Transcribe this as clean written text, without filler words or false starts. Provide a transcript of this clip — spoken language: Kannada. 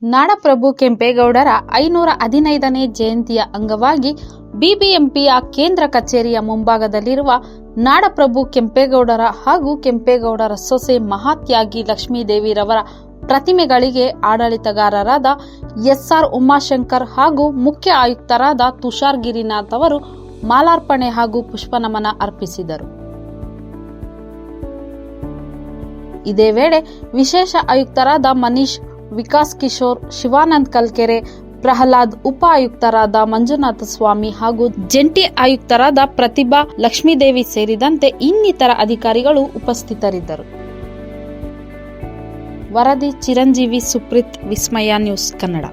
ನಾಡಪ್ರಭು ಕೆಂಪೇಗೌಡರ 515ನೇ ಜಯಂತಿಯ ಅಂಗವಾಗಿ ಬಿಬಿಎಂಪಿಯ ಕೇಂದ್ರ ಕಚೇರಿಯ ಮುಂಭಾಗದಲ್ಲಿರುವ ನಾಡಪ್ರಭು ಕೆಂಪೇಗೌಡರ ಹಾಗೂ ಕೆಂಪೇಗೌಡರ ಸೊಸೆ ಮಹಾತ್ಯಾಗಿ ಲಕ್ಷ್ಮೀದೇವಿರವರ ಪ್ರತಿಮೆಗಳಿಗೆ ಆಡಳಿತಗಾರರಾದ ಎಸ್ಆರ್ ಉಮಾಶಂಕರ್ ಹಾಗೂ ಮುಖ್ಯ ಆಯುಕ್ತರಾದ ತುಷಾರ್ ಗಿರಿನಾಥ್ ಅವರು ಮಾಲಾರ್ಪಣೆ ಹಾಗೂ ಪುಷ್ಪನಮನ ಅರ್ಪಿಸಿದರು. ಇದೇ ವೇಳೆ ವಿಶೇಷ ಆಯುಕ್ತರಾದ ಮನೀಶ್, ವಿಕಾಸ್ ಕಿಶೋರ್, ಶಿವಾನಂದ್ ಕಲ್ಕೆರೆ, ಪ್ರಹ್ಲಾದ್, ಉಪ ಆಯುಕ್ತರಾದ ಮಂಜುನಾಥ ಸ್ವಾಮಿ ಹಾಗೂ ಜಂಟಿ ಆಯುಕ್ತರಾದ ಪ್ರತಿಭಾ, ಲಕ್ಷ್ಮೀದೇವಿ ಸೇರಿದಂತೆ ಇನ್ನಿತರ ಅಧಿಕಾರಿಗಳು ಉಪಸ್ಥಿತರಿದ್ದರು. ವರದಿ ಚಿರಂಜೀವಿ, ಸುಪ್ರೀತ್, ವಿಸ್ಮಯ ನ್ಯೂಸ್ ಕನ್ನಡ.